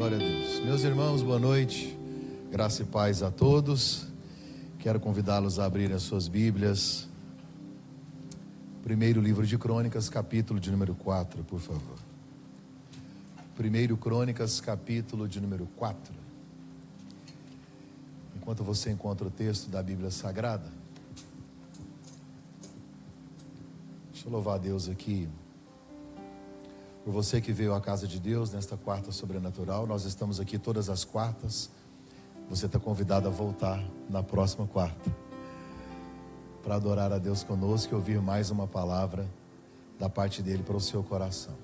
Glória a Deus. Meus irmãos, boa noite. Graça e paz a todos. Quero convidá-los a abrirem as suas Bíblias. Primeiro livro de Crônicas, capítulo de número 4, por favor. Primeiro Crônicas, capítulo de número 4. Enquanto você encontra o texto da Bíblia Sagrada, deixa eu louvar a Deus aqui por você que veio à casa de Deus nesta quarta sobrenatural. Nós estamos aqui todas as quartas. Você está convidado a voltar na próxima quarta para adorar a Deus conosco e ouvir mais uma palavra da parte dele para o seu coração.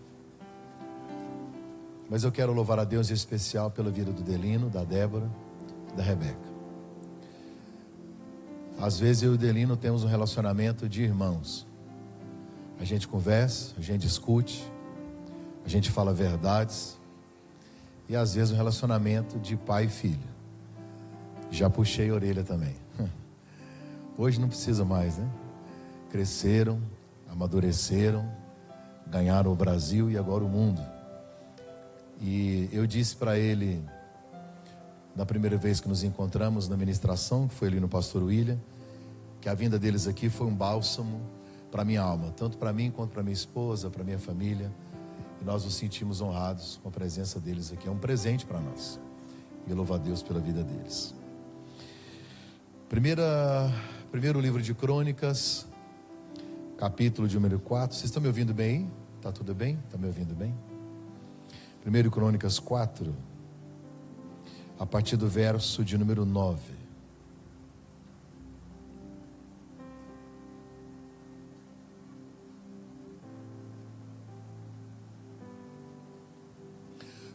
Mas eu quero louvar a Deus em especial pela vida do Delino, da Débora, da Rebeca. Às vezes eu e o Delino temos um relacionamento de irmãos. A gente conversa, a gente discute, a gente fala verdades. E às vezes um relacionamento de pai e filho. Já puxei a orelha também. Hoje não precisa mais, né? Cresceram, amadureceram, ganharam o Brasil e agora o mundo. E eu disse para ele, na primeira vez que nos encontramos na ministração, que foi ali no Pastor William, que a vinda deles aqui foi um bálsamo para minha alma, tanto para mim quanto para minha esposa, para minha família. E nós nos sentimos honrados com a presença deles aqui. É um presente para nós. E eu louvo a Deus pela vida deles. Primeiro livro de Crônicas, capítulo de número 4. Vocês estão me ouvindo bem aí? Está tudo bem? Está me ouvindo bem? Primeiro Crônicas 4, a partir do verso de número 9.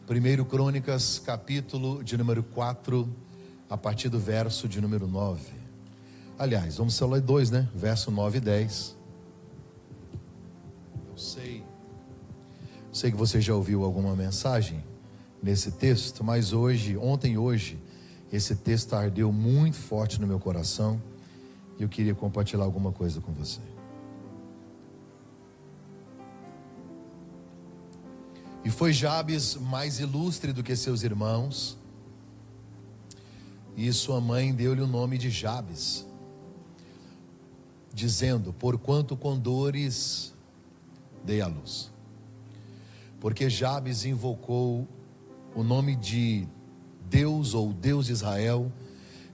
Primeiro Crônicas, capítulo de número 4, a partir do verso de número 9. Aliás, vamos só ler 2, né? Verso 9 e 10. Eu sei que você já ouviu alguma mensagem nesse texto, mas ontem e hoje, esse texto ardeu muito forte no meu coração e eu queria compartilhar alguma coisa com você. E foi Jabes mais ilustre do que seus irmãos, e sua mãe deu-lhe o nome de Jabes, dizendo: porquanto com dores dei à luz. Porque Jabes invocou o nome de Deus, ou Deus de Israel,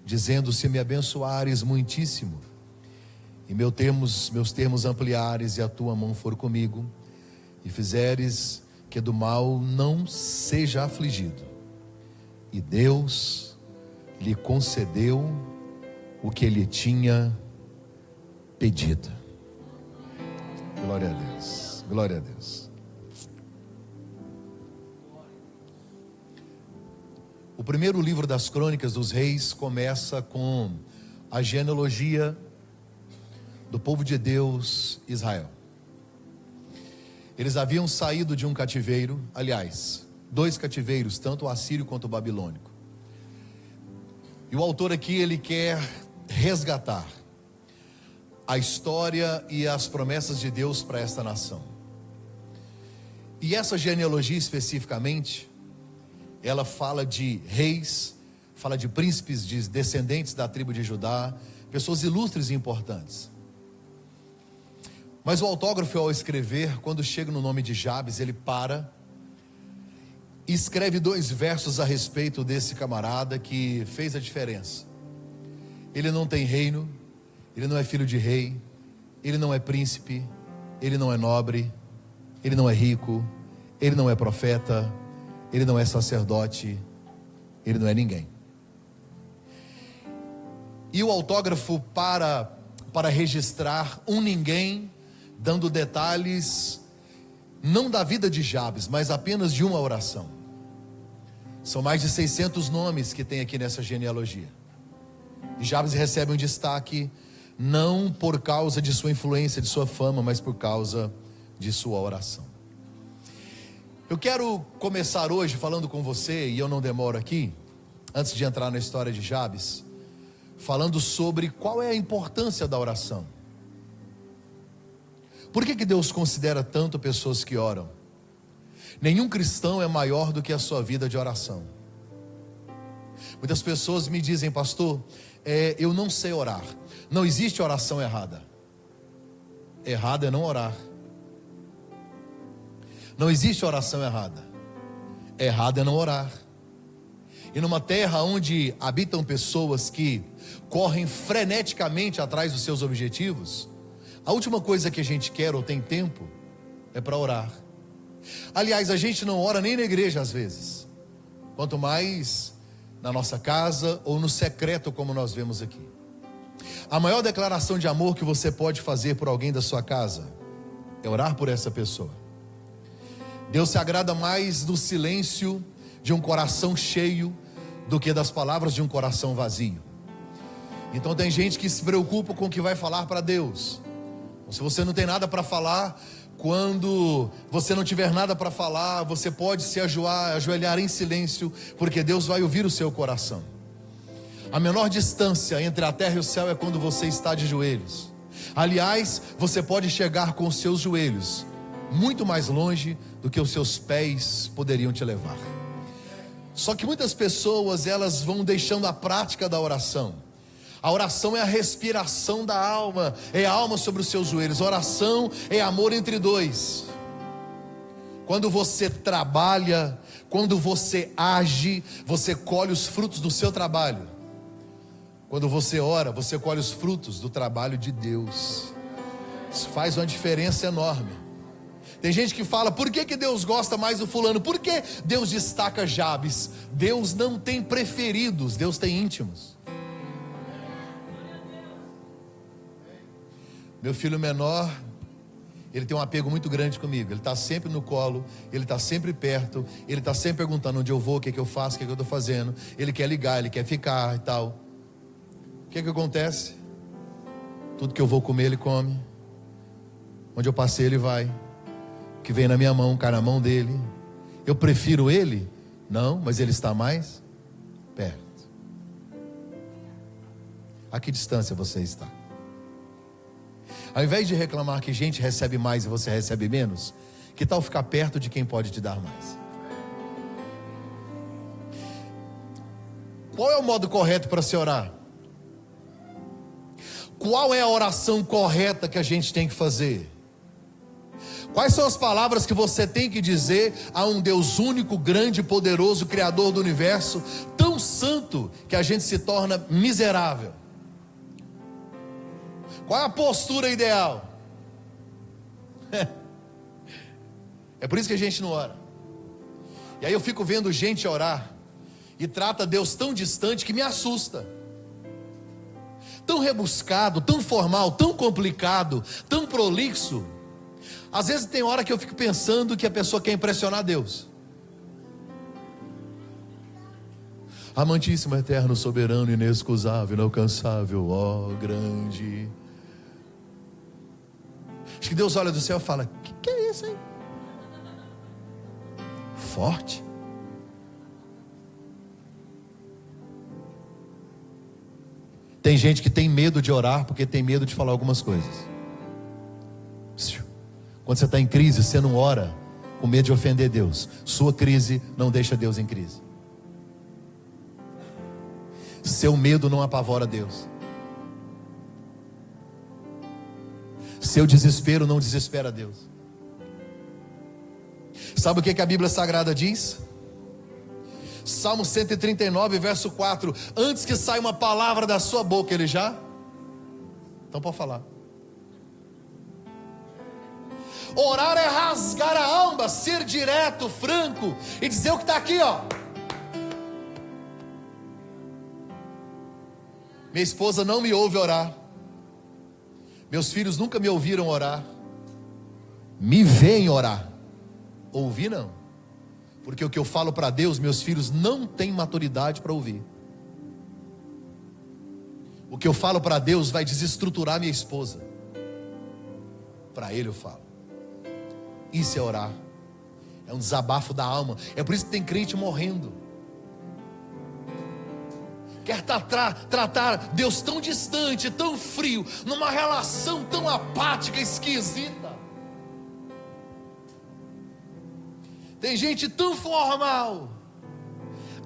dizendo: se me abençoares muitíssimo, e meus termos ampliares, e a tua mão for comigo, e fizeres que do mal não seja afligido. E Deus lhe concedeu o que ele tinha pedido. Glória a Deus, glória a Deus. O primeiro livro das Crônicas dos Reis começa com a genealogia do povo de Deus, Israel. Eles haviam saído de um cativeiro, aliás, 2 cativeiros, tanto o assírio quanto o babilônico. E o autor aqui, ele quer resgatar a história e as promessas de Deus para esta nação. E essa genealogia especificamente, ela fala de reis, fala de príncipes, de descendentes da tribo de Judá, pessoas ilustres e importantes. Mas o autógrafo, ao escrever, quando chega no nome de Jabes, ele para e escreve 2 versos a respeito desse camarada que fez a diferença. Ele não tem reino, ele não é filho de rei, ele não é príncipe, ele não é nobre, ele não é rico, ele não é profeta, ele não é sacerdote, ele não é ninguém. E o autógrafo para registrar um ninguém, dando detalhes, não da vida de Jabes, mas apenas de uma oração. São mais de 600 nomes que tem aqui nessa genealogia. E Jabes recebe um destaque, não por causa de sua influência, de sua fama, mas por causa de sua oração. Eu quero começar hoje falando com você, e eu não demoro aqui, antes de entrar na história de Jabes, falando sobre qual é a importância da oração. Por que Deus considera tanto pessoas que oram? Nenhum cristão é maior do que a sua vida de oração. Muitas pessoas me dizem: pastor, eu não sei orar. Não existe oração errada. Errado é não orar. Não existe oração errada. Errado é não orar. E numa terra onde habitam pessoas que correm freneticamente atrás dos seus objetivos, a última coisa que a gente quer ou tem tempo é para orar. Aliás, a gente não ora nem na igreja às vezes, quanto mais na nossa casa ou no secreto, como nós vemos aqui. A maior declaração de amor que você pode fazer por alguém da sua casa é orar por essa pessoa. Deus se agrada mais do silêncio de um coração cheio do que das palavras de um coração vazio. Então tem gente que se preocupa com o que vai falar para Deus. Se você não tem nada para falar, quando você não tiver nada para falar, você pode se ajoelhar em silêncio, porque Deus vai ouvir o seu coração. A menor distância entre a terra e o céu é quando você está de joelhos. Aliás, você pode chegar com os seus joelhos muito mais longe do que os seus pés poderiam te levar. Só que muitas pessoas, elas vão deixando a prática da oração. A oração é a respiração da alma, é a alma sobre os seus joelhos. A oração é amor entre dois. Quando você trabalha, quando você age, você colhe os frutos do seu trabalho. Quando você ora, você colhe os frutos do trabalho de Deus. Isso faz uma diferença enorme. Tem gente que fala: por que Deus gosta mais do fulano? Por que Deus destaca Jabes? Deus não tem preferidos, Deus tem íntimos. Meu filho menor, ele tem um apego muito grande comigo. Ele está sempre no colo, ele está sempre perto, ele está sempre perguntando onde eu vou, o que eu faço, o que eu estou fazendo. Ele quer ligar, ele quer ficar e tal. O que acontece? Tudo que eu vou comer, ele come. Onde eu passei, ele vai. O que vem na minha mão, cai na mão dele. Eu prefiro ele? Não, mas ele está mais perto. A que distância você está? Ao invés de reclamar que gente recebe mais e você recebe menos, que tal ficar perto de quem pode te dar mais? Qual é o modo correto para se orar? Qual é a oração correta que a gente tem que fazer? Quais são as palavras que você tem que dizer a um Deus único, grande, poderoso, Criador do universo, tão santo que a gente se torna miserável? Qual é a postura ideal? É por isso que a gente não ora. E aí eu fico vendo gente orar e trata Deus tão distante que me assusta. Tão rebuscado, tão formal, tão complicado, tão prolixo. Às vezes tem hora que eu fico pensando que a pessoa quer impressionar Deus. Amantíssimo, eterno, soberano, inexcusável, inalcançável, ó grande. Acho que Deus olha do céu e fala: que é isso aí? Forte. Tem gente que tem medo de orar porque tem medo de falar algumas coisas. Quando você está em crise, você não ora com medo de ofender Deus. Sua crise não deixa Deus em crise. Seu medo não apavora Deus. Seu desespero não desespera Deus. Sabe o que a Bíblia Sagrada diz? Salmo 139, verso 4: antes que saia uma palavra da sua boca, ele já... Então pode falar. Orar é rasgar a alma, ser direto, franco e dizer o que está aqui, ó. Minha esposa não me ouve orar. Meus filhos nunca me ouviram orar. Me veem orar. Ouvir não. Porque o que eu falo para Deus, meus filhos não têm maturidade para ouvir. O que eu falo para Deus vai desestruturar minha esposa. Para Ele eu falo. Isso é orar. É um desabafo da alma. É por isso que tem crente morrendo. Quer tratar Deus tão distante, tão frio, numa relação tão apática, esquisita. Tem gente tão formal.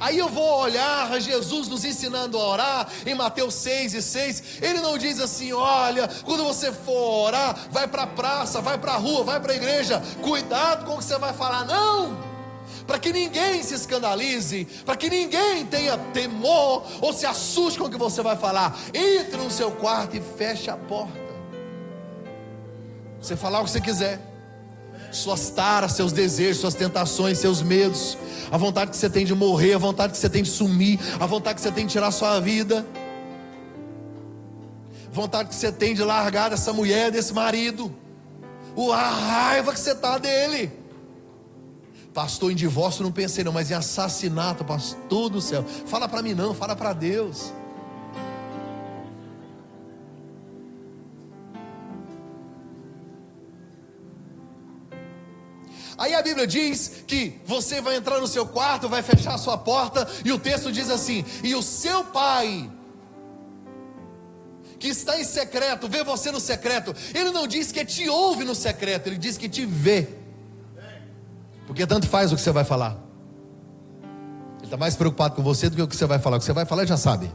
Aí eu vou olhar Jesus nos ensinando a orar em Mateus 6:6. Ele não diz assim: olha, quando você for orar, vai para a praça, vai para a rua, vai para a igreja, cuidado com o que você vai falar. Não, para que ninguém se escandalize, para que ninguém tenha temor ou se assuste com o que você vai falar. Entre no seu quarto e feche a porta. Você falar o que você quiser, suas taras, seus desejos, suas tentações, seus medos, a vontade que você tem de morrer, a vontade que você tem de sumir, a vontade que você tem de tirar sua vida, a vontade que você tem de largar dessa mulher, desse marido, a raiva que você está dele. Pastor, em divórcio não pensei não, mas em assassinato, pastor do céu, fala para mim não, fala para Deus. Aí a Bíblia diz que você vai entrar no seu quarto, vai fechar a sua porta, e o texto diz assim: e o seu pai, que está em secreto, vê você no secreto. Ele não diz que te ouve no secreto, ele diz que te vê. Porque tanto faz o que você vai falar. Ele está mais preocupado com você do que o que você vai falar. O que você vai falar ele já sabe.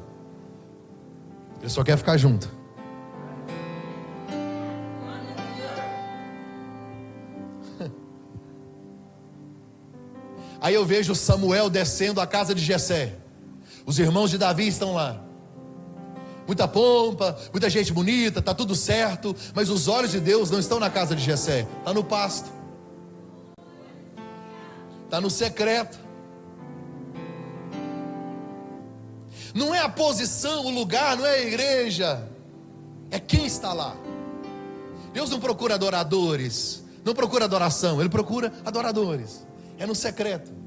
Ele só quer ficar junto. Aí eu vejo Samuel descendo a casa de Jessé. Os irmãos de Davi estão lá. Muita pompa, muita gente bonita, está tudo certo. Mas os olhos de Deus não estão na casa de Jessé. Está no pasto. Está no secreto. Não é a posição, o lugar, não é a igreja. É quem está lá. Deus não procura adoradores. Não procura adoração, Ele procura adoradores. É no secreto.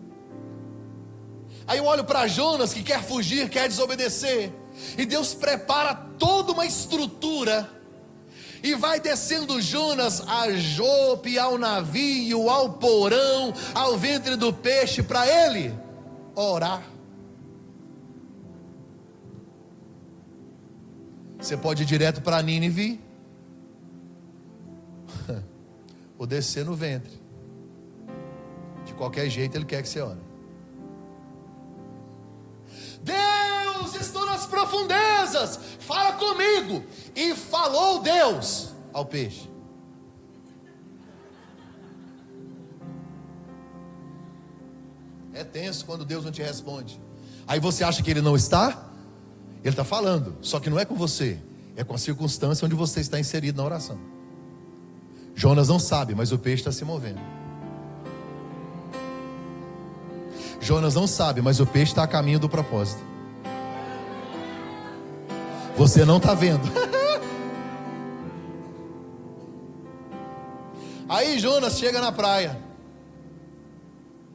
Aí eu olho para Jonas, que quer fugir, quer desobedecer, e Deus prepara toda uma estrutura, e vai descendo Jonas a Jope, ao navio, ao porão, ao ventre do peixe, para ele orar. Você pode ir direto para Nínive, ou descer no ventre. De qualquer jeito ele quer que você ore. Deus, estou nas profundezas, fala comigo. E falou Deus ao peixe. É tenso quando Deus não te responde. Aí você acha que Ele não está? Ele está falando, só que não é com você, é com a circunstância onde você está inserido na oração. Jonas não sabe, mas o peixe está se movendo. Jonas não sabe, mas o peixe está a caminho do propósito. Você não está vendo. Aí Jonas chega na praia.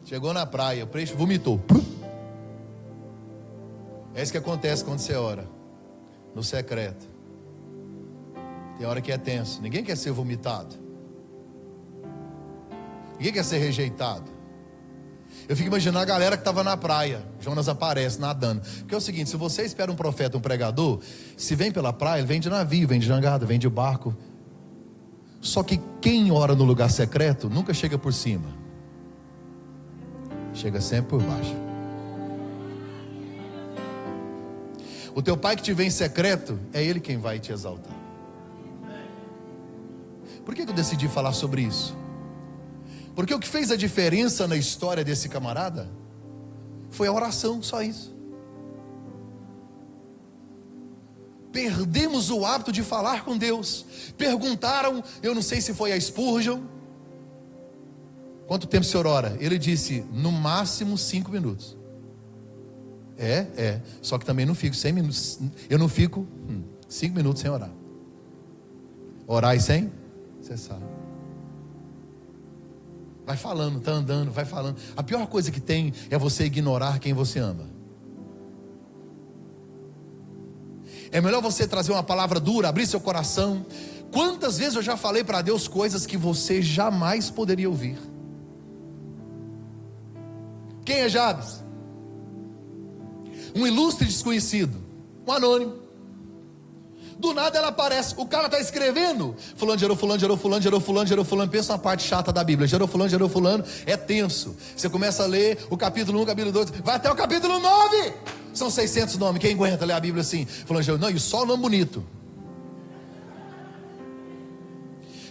Chegou na praia, o peixe vomitou. É isso que acontece quando você ora no secreto. Tem hora que é tenso. Ninguém quer ser vomitado. Ninguém quer ser rejeitado. Eu fico imaginando a galera que estava na praia. Jonas aparece nadando. Porque é o seguinte: se você espera um profeta, um pregador, se vem pela praia, ele vem de navio, vem de jangada, vem de barco. Só que quem ora no lugar secreto nunca chega por cima, chega sempre por baixo. O teu pai que te vê em secreto, é ele quem vai te exaltar. Por que eu decidi falar sobre isso? Porque o que fez a diferença na história desse camarada foi a oração, só isso. Perdemos o hábito de falar com Deus. Perguntaram, eu não sei se foi a Spurgeon, quanto tempo o senhor ora? Ele disse, no máximo 5 minutos. Só que também não fico 100 minutos. Eu não fico 5 minutos sem orar. Orar e sem? Você sabe. Vai falando, está andando, vai falando. A pior coisa que tem é você ignorar quem você ama. É melhor você trazer uma palavra dura, abrir seu coração. Quantas vezes eu já falei para Deus coisas que você jamais poderia ouvir? Quem é Jabes? Um ilustre desconhecido, um anônimo. Do nada ela aparece, o cara está escrevendo, fulano gerou fulano, gerou fulano, gerou fulano, gerou fulano. Pensa na parte chata da Bíblia, gerou fulano, é tenso. Você começa a ler o capítulo 1, capítulo 2, vai até o capítulo 9. São 600 nomes, quem aguenta ler a Bíblia assim? Fulano gerou, não, e só o nome bonito.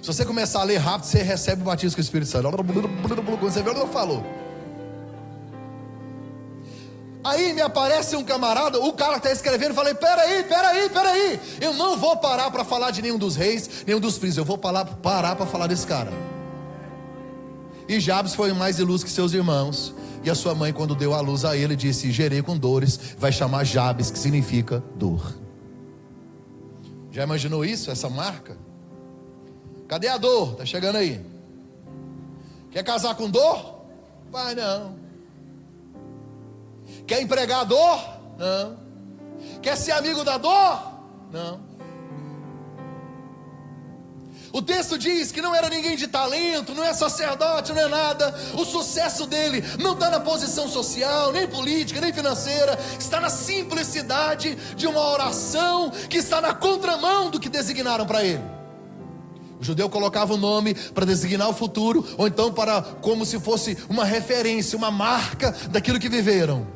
Se você começar a ler rápido, você recebe o batismo com o Espírito Santo. Você vê o que eu falo. Aí me aparece um camarada, o cara que está escrevendo, eu falei, peraí, eu não vou parar para falar de nenhum dos reis, nenhum dos príncipes, eu vou parar para falar desse cara. E Jabes foi mais ilustre que seus irmãos, e a sua mãe, quando deu a luz a ele, disse, gerei com dores, vai chamar Jabes, que significa dor. Já imaginou isso, essa marca? Cadê a dor? Está chegando aí. Quer casar com dor? Vai não. Quer empregar a dor? Não. Quer ser amigo da dor? Não. O texto diz que não era ninguém de talento, não é sacerdote, não é nada. O sucesso dele não está na posição social, nem política, nem financeira. Está na simplicidade de uma oração que está na contramão do que designaram para ele. O judeu colocava o nome para designar o futuro, ou então para como se fosse uma referência, uma marca daquilo que viveram.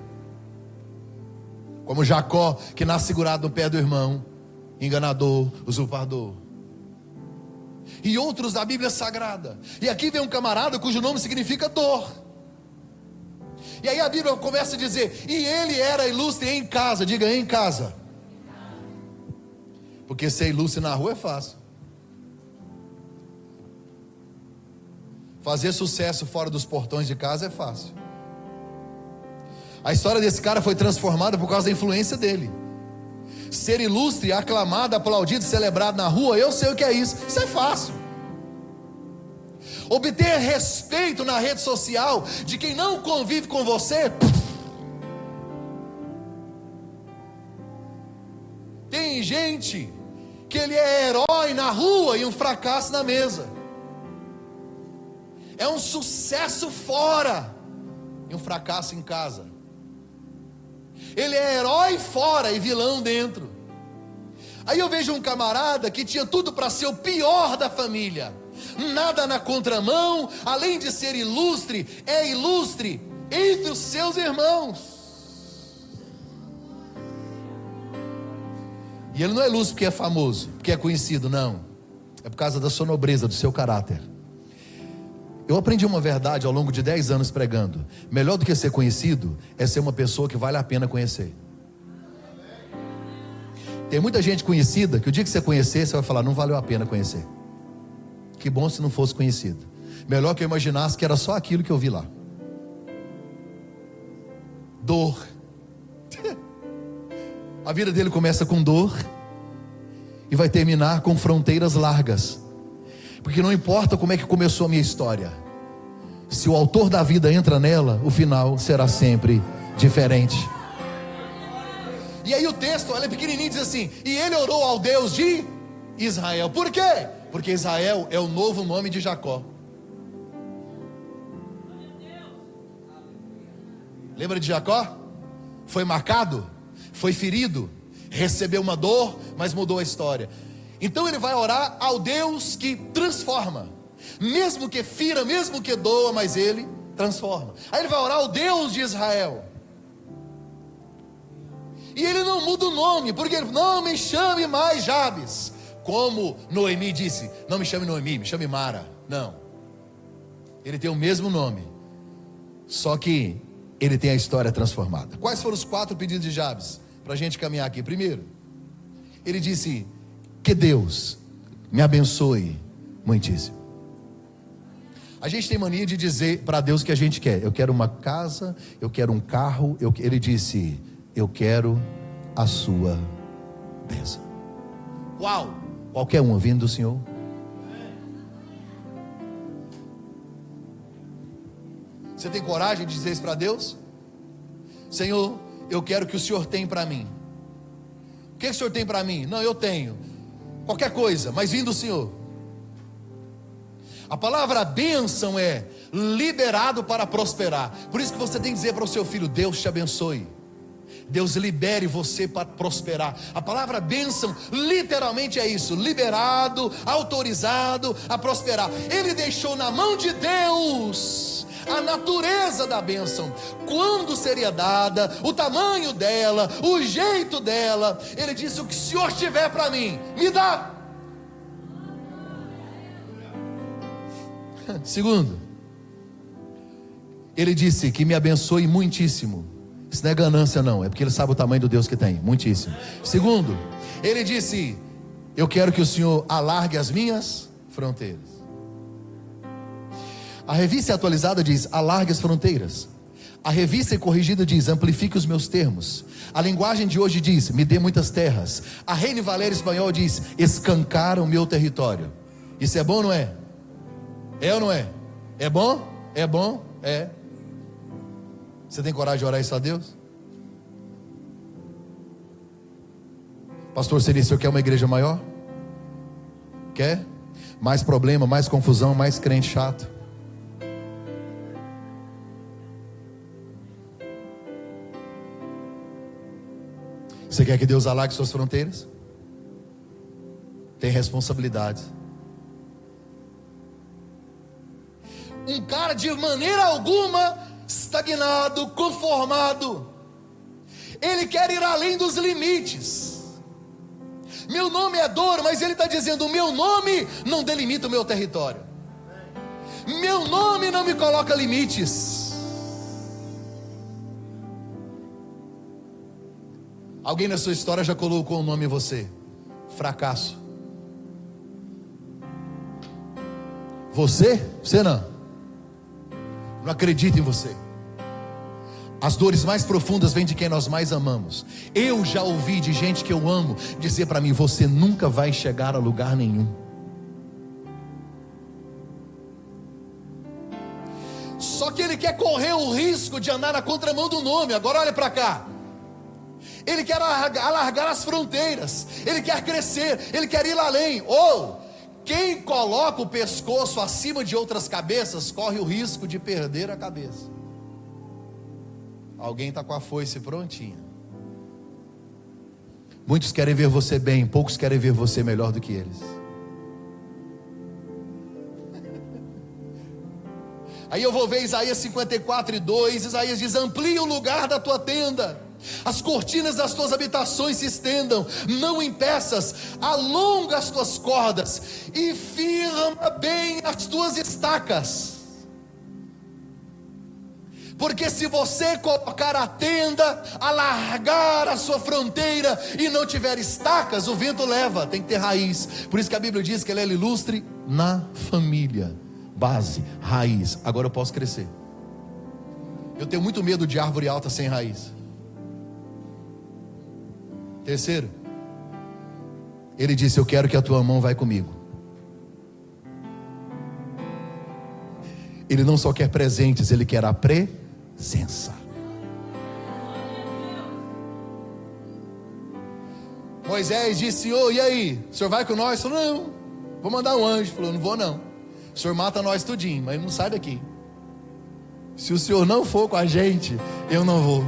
Como Jacó, que nasce segurado no pé do irmão, enganador, usurpador. E outros da Bíblia Sagrada. E aqui vem um camarada cujo nome significa dor. E aí a Bíblia começa a dizer, e ele era ilustre em casa, diga em casa. Porque ser ilustre na rua é fácil. Fazer sucesso fora dos portões de casa é fácil. A história desse cara foi transformada por causa da influência dele. Ser ilustre, aclamado, aplaudido, celebrado na rua, eu sei o que é isso. Isso é fácil. Obter respeito na rede social de quem não convive com você. Tem gente que ele é herói na rua e um fracasso na mesa. É um sucesso fora e um fracasso em casa. Ele é herói fora e vilão dentro. Aí eu vejo um camarada que tinha tudo para ser o pior da família. Nada na contramão, além de ser ilustre, é ilustre entre os seus irmãos. E ele não é ilustre porque é famoso, porque é conhecido, não. É por causa da sua nobreza, do seu caráter. Eu aprendi uma verdade ao longo de 10 anos pregando. Melhor do que ser conhecido é ser uma pessoa que vale a pena conhecer. Tem muita gente conhecida que o dia que você conhecer, você vai falar, não valeu a pena conhecer. Que bom se não fosse conhecido. Melhor que eu imaginasse que era só aquilo que eu vi lá. Dor. A vida dele começa com dor e vai terminar com fronteiras largas. Porque não importa como é que começou a minha história, se o autor da vida entra nela, o final será sempre diferente. E aí o texto, olha pequenininho, diz assim, e ele orou ao Deus de Israel. Por quê? Porque Israel é o novo nome de Jacó. Lembra de Jacó? Foi marcado, foi ferido, recebeu uma dor, mas mudou a história. Então ele vai orar ao Deus que transforma. Mesmo que fira, mesmo que doa, mas ele transforma. Aí ele vai orar ao Deus de Israel. E ele não muda o nome, porque ele não me chame mais Jabes. Como Noemi disse, não me chame Noemi, me chame Mara. Não. Ele tem o mesmo nome. Só que ele tem a história transformada. Quais foram os 4 pedidos de Jabes? Para a gente caminhar aqui. Primeiro, ele disse, que Deus me abençoe muitíssimo. A gente tem mania de dizer para Deus o que a gente quer. Eu quero uma casa, eu quero um carro. Ele disse, eu quero a sua bênção. Qual? Qualquer um, vindo do Senhor. Você tem coragem de dizer isso para Deus? Senhor, eu quero que o Senhor tem para mim. O que o Senhor tem para mim? Não, eu tenho qualquer coisa, mas vindo do Senhor. A palavra bênção é liberado para prosperar. Por isso que você tem que dizer para o seu filho, Deus te abençoe. Deus libere você para prosperar. A palavra bênção literalmente é isso: liberado, autorizado a prosperar. Ele deixou na mão de Deus a natureza da bênção, quando seria dada, o tamanho dela, o jeito dela. Ele disse: o que o Senhor tiver para mim, me dá. Segundo, ele disse que me abençoe muitíssimo. Isso não é ganância não, é porque ele sabe o tamanho do Deus que tem, muitíssimo. Segundo, ele disse: eu quero que o Senhor alargue as minhas fronteiras. A revista atualizada diz: alargue as fronteiras. A revista corrigida diz: amplifique os meus termos. A linguagem de hoje diz: me dê muitas terras. A Reina Valera espanhol diz: escancara o meu território. Isso é bom ou não é? É ou não é? É bom? É bom? É. Você tem coragem de orar isso a Deus? Pastor Celi, o senhor quer uma igreja maior? Quer? Mais problema, mais confusão, mais crente chato? Você quer que Deus alargue suas fronteiras? Tem responsabilidade. Um cara de maneira alguma estagnado, conformado, ele quer ir além dos limites. Meu nome é dor, mas ele está dizendo: o meu nome não delimita o meu território, meu nome não me coloca limites. Alguém na sua história já colocou um nome em você: fracasso. Você não acredita em você. As dores mais profundas vêm de quem nós mais amamos. Eu já ouvi de gente que eu amo dizer para mim: você nunca vai chegar a lugar nenhum. Só que ele quer correr o risco de andar na contramão do nome. Agora olha para cá. Ele quer alargar as fronteiras, ele quer crescer, ele quer ir além. Ou quem coloca o pescoço acima de outras cabeças corre o risco de perder a cabeça. Alguém está com a foice prontinha. Muitos querem ver você bem, poucos querem ver você melhor do que eles. Aí eu vou ver Isaías 54:2. Isaías diz: amplia o lugar da tua tenda, as cortinas das tuas habitações se estendam, não impeças, alonga as tuas cordas e firma bem as tuas estacas. Porque se você colocar a tenda, alargar a sua fronteira e não tiver estacas, o vento leva, tem que ter raiz. Por isso que a Bíblia diz que ela é ilustre na família. Base, raiz. Agora eu posso crescer. Eu tenho muito medo de árvore alta sem raiz. Terceiro, ele disse: eu quero que a tua mão vai comigo. Ele não só quer presentes, ele quer a presença. Moisés disse: Senhor, e aí? O senhor vai com nós? Ele falou: não, vou mandar um anjo. Ele falou: não vou não. O senhor mata nós tudinho, mas não sai daqui. Se o senhor não for com a gente, eu não vou.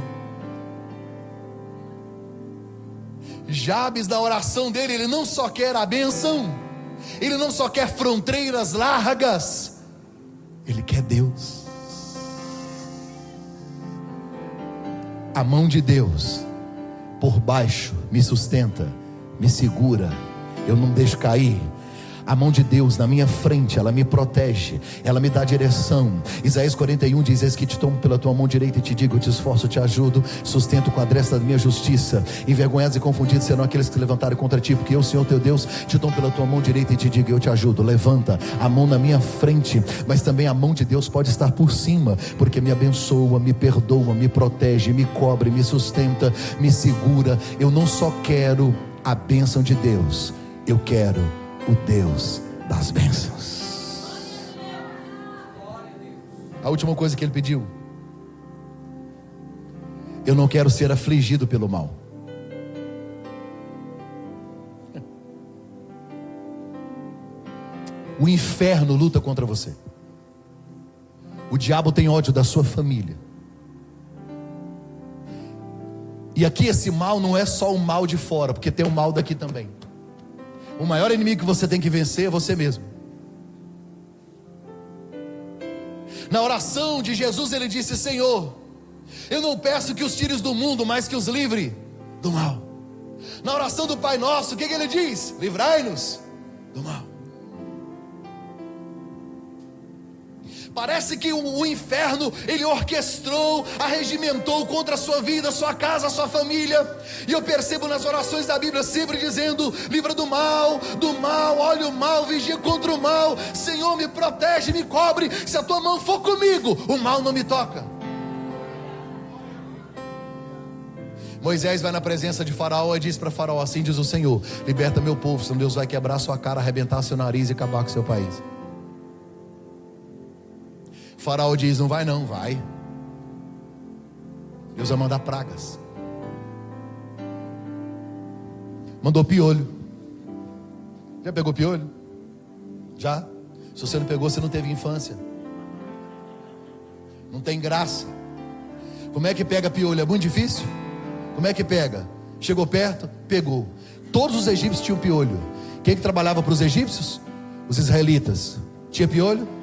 Jabes, na oração dele, ele não só quer a bênção, ele não só quer fronteiras largas, ele quer Deus. A mão de Deus por baixo me sustenta, me segura, eu não deixo cair. A mão de Deus na minha frente, ela me protege, ela me dá direção. Isaías 41 diz: eis que te tomo pela tua mão direita e te digo: eu te esforço, te ajudo, sustento com a destra da minha justiça. Envergonhados e confundidos serão aqueles que se levantarem contra ti, porque eu, Senhor teu Deus, te tomo pela tua mão direita e te digo: eu te ajudo. Levanta a mão na minha frente, mas também a mão de Deus pode estar por cima, porque me abençoa, me perdoa, me protege, me cobre, me sustenta, me segura. Eu não só quero a bênção de Deus, eu quero o Deus das bênçãos. A última coisa que ele pediu: eu não quero ser afligido pelo mal. O inferno luta contra você. O diabo tem ódio da sua família. E aqui esse mal não é só o mal de fora, porque tem o mal daqui também. O maior inimigo que você tem que vencer é você mesmo. Na oração de Jesus ele disse: Senhor, eu não peço que os tires do mundo, mas que os livre do mal. Na oração do Pai Nosso, o que ele diz? Livrai-nos do mal. Parece que o inferno, ele orquestrou, arregimentou contra a sua vida, a sua casa, a sua família. E eu percebo nas orações da Bíblia sempre dizendo: livra do mal, olha o mal, vigia contra o mal. Senhor, me protege, me cobre. Se a tua mão for comigo, o mal não me toca. Moisés vai na presença de Faraó e diz para Faraó: assim diz o Senhor, liberta meu povo, senão Deus vai quebrar sua cara, arrebentar seu nariz e acabar com seu país. Faraó diz: não vai não, vai. Deus vai mandar pragas. Mandou piolho. Já pegou piolho? Já? Se você não pegou, você não teve infância. Não tem graça. Como é que pega piolho? É muito difícil? Como é que pega? Chegou perto, pegou. Todos os egípcios tinham piolho. Quem que trabalhava para os egípcios? Os israelitas. Tinha piolho?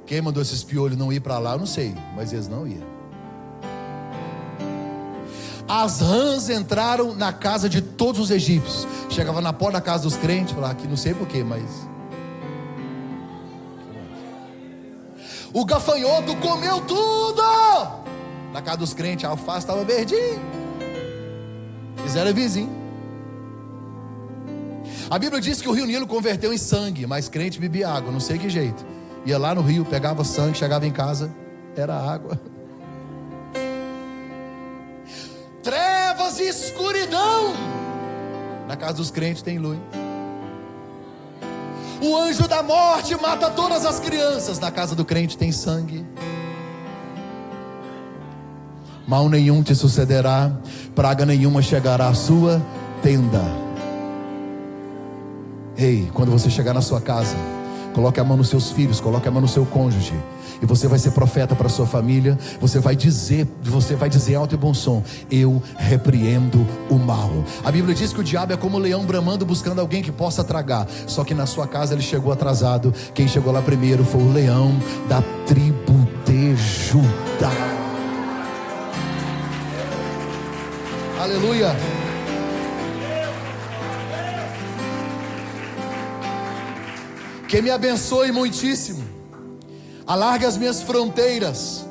Quem mandou esses piolhos não ir para lá, eu não sei, mas eles não iam. As rãs entraram na casa de todos os egípcios. Chegava na porta da casa dos crentes, falava: aqui não sei porquê, mas... O gafanhoto comeu tudo. Na casa dos crentes, a alface estava verdinha. Eles eram vizinhos. A Bíblia diz que o rio Nilo converteu em sangue, mas crente bebia água, não sei que jeito. Ia lá no rio, pegava sangue, chegava em casa, era água. Trevas e escuridão. Na casa dos crentes tem luz. O anjo da morte mata todas as crianças. Na casa do crente tem sangue. Mal nenhum te sucederá, praga nenhuma chegará à sua tenda. Ei, quando você chegar na sua casa, coloque a mão nos seus filhos, coloque a mão no seu cônjuge, e você vai ser profeta para a sua família. Você vai dizer alto e bom som: eu repreendo o mal. A Bíblia diz que o diabo é como um leão bramando, buscando alguém que possa tragar. Só que na sua casa ele chegou atrasado. Quem chegou lá primeiro foi o leão da tribo de Judá. Aleluia. Que me abençoe muitíssimo, alargue as minhas fronteiras,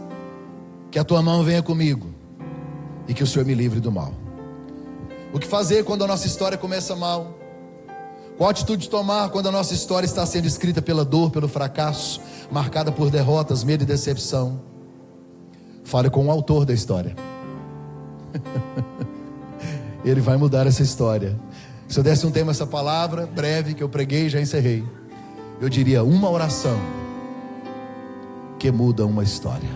que a tua mão venha comigo, e que o Senhor me livre do mal. O que fazer quando a nossa história começa mal? Qual atitude tomar quando a nossa história está sendo escrita pela dor, pelo fracasso, marcada por derrotas, medo e decepção? Fale com o autor da história. Ele vai mudar essa história. Se eu desse um tema, essa palavra breve que eu preguei e já encerrei, eu diria: uma oração que muda uma história.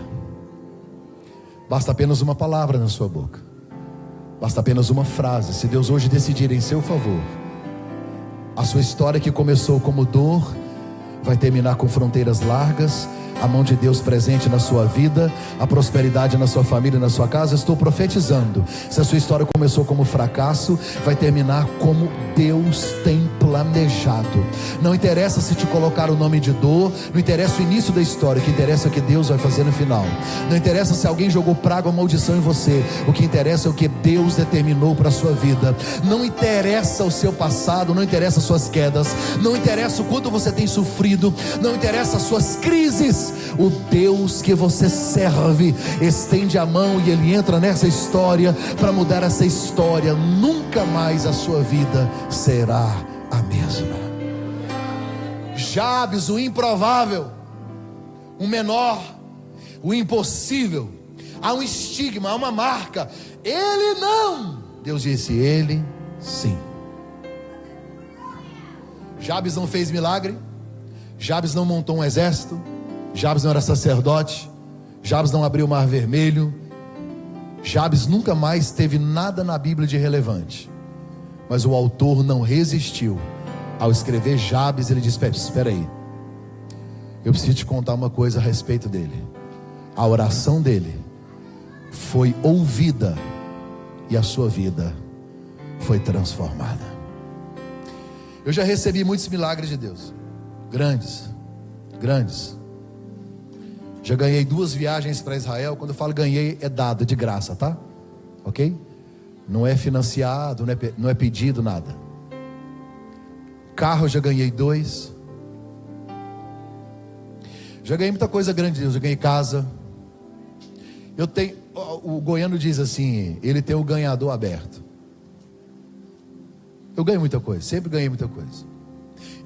Basta apenas uma palavra na sua boca. Basta apenas uma frase. Se Deus hoje decidir em seu favor, a sua história que começou como dor vai terminar com fronteiras largas, a mão de Deus presente na sua vida, a prosperidade na sua família, na sua casa. Estou profetizando: se a sua história começou como fracasso, vai terminar como Deus tem planejado. Não interessa se te colocar o nome de dor, não interessa o início da história, o que interessa é o que Deus vai fazer no final. Não interessa se alguém jogou praga ou maldição em você, o que interessa é o que Deus determinou para a sua vida. Não interessa o seu passado, não interessa as suas quedas, não interessa o quanto você tem sofrido, não interessa as suas crises. O Deus que você serve estende a mão e Ele entra nessa história para mudar essa história. Nunca mais a sua vida será a mesma. Jabes, o improvável, o menor, o impossível. Há um estigma, há uma marca. Ele não. Deus disse: ele sim. Jabes não fez milagre. Jabes não montou um exército. Jabes não era sacerdote. Jabes não abriu o mar vermelho. Jabes nunca mais teve nada na Bíblia de relevante. Mas o autor não resistiu. Ao escrever Jabes, ele disse: espera aí, eu preciso te contar uma coisa a respeito dele. A oração dele foi ouvida e a sua vida foi transformada. Eu já recebi muitos milagres de Deus, grandes. Já ganhei 2 viagens para Israel. Quando eu falo ganhei, é dado de graça, tá? Ok? Não é financiado, não é pedido, nada. Carro eu já ganhei 2. Já ganhei muita coisa grande de Deus. Já ganhei casa. Eu tenho, o goiano diz assim, ele tem o ganhador aberto. Eu ganho muita coisa, sempre ganhei muita coisa.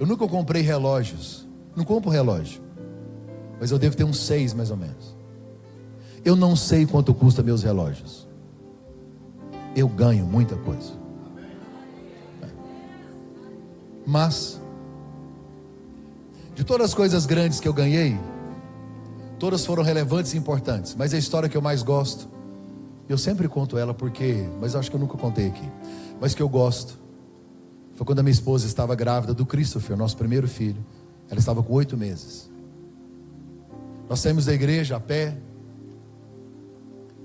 Eu nunca comprei relógios. Não compro relógio, mas eu devo ter uns 6 mais ou menos. Eu não sei quanto custa meus relógios. Eu ganho muita coisa. Mas de todas as coisas grandes que eu ganhei, todas foram relevantes e importantes. Mas a história que eu mais gosto, eu sempre conto ela mas eu acho que eu nunca contei aqui, mas que eu gosto, foi quando a minha esposa estava grávida do Christopher, nosso primeiro filho. Ela estava com 8 meses. Nós saímos da igreja a pé,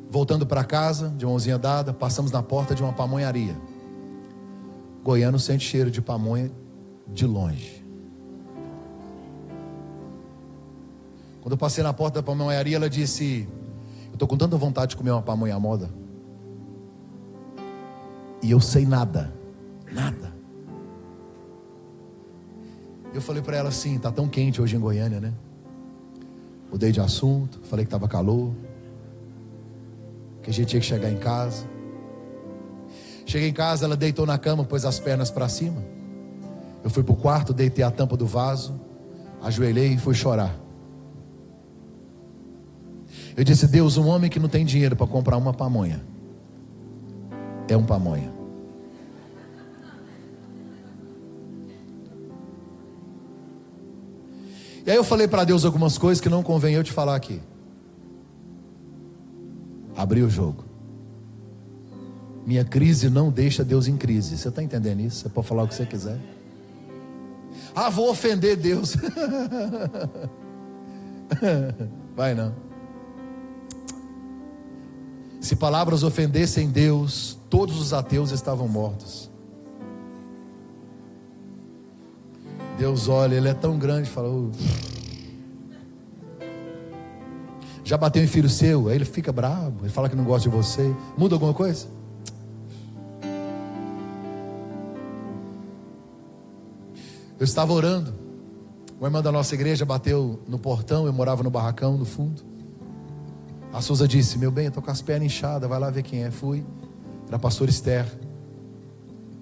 voltando para casa, de mãozinha dada, passamos na porta de uma pamonharia. Goiano sente cheiro de pamonha de longe. Quando eu passei na porta da pamonharia, ela disse: eu estou com tanta vontade de comer uma pamonha à moda, e eu sei nada. Eu falei para ela assim: tá tão quente hoje em Goiânia, né? Mudei de assunto, falei que estava calor, que a gente tinha que chegar em casa. Cheguei em casa, ela deitou na cama, pôs as pernas para cima. Eu fui para o quarto, deitei a tampa do vaso, ajoelhei e fui chorar. Eu disse: Deus, um homem que não tem dinheiro para comprar uma pamonha é um pamonha. E aí eu falei para Deus algumas coisas que não convém eu te falar aqui. Abri o jogo. Minha crise não deixa Deus em crise. Você está entendendo isso? Você pode falar o que você quiser. Ah, vou ofender Deus. Vai não. Se palavras ofendessem Deus, todos os ateus estavam mortos. Deus olha, Ele é tão grande, fala: já bateu em filho seu? Aí ele fica bravo, ele fala que não gosta de você. Muda alguma coisa? Eu estava orando, uma irmã da nossa igreja bateu no portão. Eu morava no barracão no fundo. A Souza disse: meu bem, eu estou com as pernas inchadas, vai lá ver quem é. Fui, era a pastora Esther.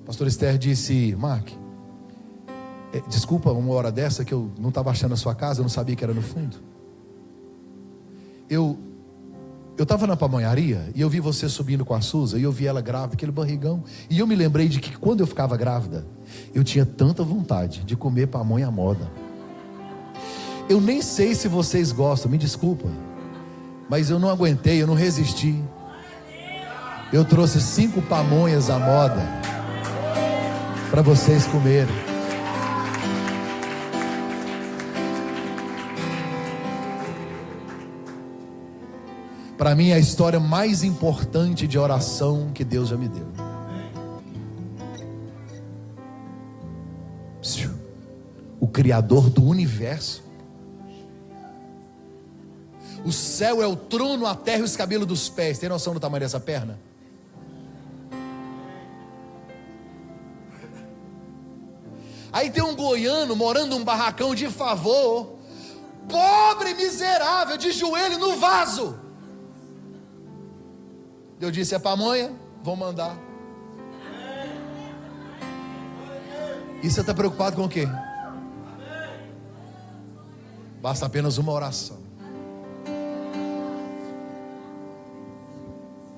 A pastora Esther disse: Mark, desculpa uma hora dessa que eu não estava achando a sua casa, eu não sabia que era no fundo. Eu estava na pamonharia e eu vi você subindo com a Suza, e eu vi ela grávida, aquele barrigão, e eu me lembrei de que quando eu ficava grávida, eu tinha tanta vontade de comer pamonha à moda. Eu nem sei se vocês gostam, me desculpa, mas eu não aguentei, eu não resisti. Eu trouxe 5 pamonhas à moda para vocês comerem. Para mim é a história mais importante de oração que Deus já me deu. O Criador do universo. O céu é o trono, a terra e os cabelos dos pés. Tem noção do tamanho dessa perna? Aí tem um goiano morando num barracão de favor, pobre, miserável, de joelho no vaso. Eu disse: é pamonha? Vou mandar. E você está preocupado com o quê? Basta apenas uma oração.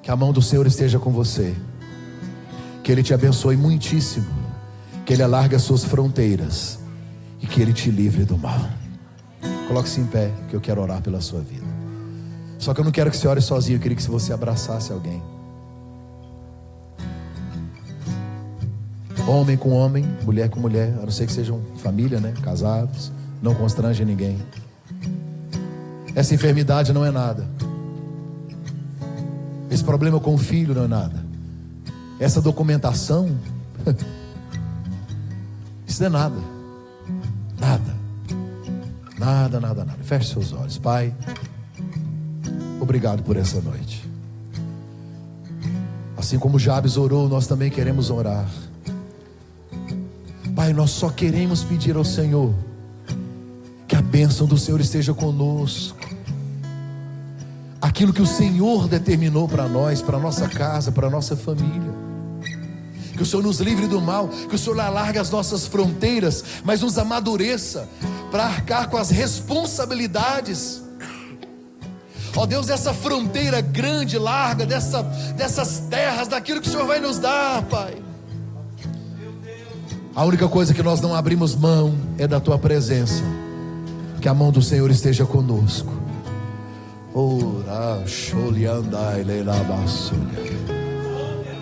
Que a mão do Senhor esteja com você, que Ele te abençoe muitíssimo, que Ele alargue as suas fronteiras e que Ele te livre do mal. Coloque-se em pé, que eu quero orar pela sua vida. Só que eu não quero que você ore sozinho, eu queria que você abraçasse alguém. Homem com homem, mulher com mulher, a não ser que sejam família, né? Casados, não constrange ninguém. Essa enfermidade não é nada. Esse problema com o filho não é nada. Essa documentação, isso não é nada. Nada. Feche seus olhos. Pai, obrigado por essa noite. Assim como Jabes orou, nós também queremos orar. Pai, nós só queremos pedir ao Senhor que a bênção do Senhor esteja conosco. Aquilo que o Senhor determinou para nós, para a nossa casa, para a nossa família. Que o Senhor nos livre do mal, que o Senhor alargue as nossas fronteiras, mas nos amadureça para arcar com as responsabilidades. Ó Deus, dessa fronteira grande, larga, dessas terras, daquilo que o Senhor vai nos dar, Pai. A única coisa que nós não abrimos mão é da Tua presença. Que a mão do Senhor esteja conosco. Ora, sholiandai, leila, basulha.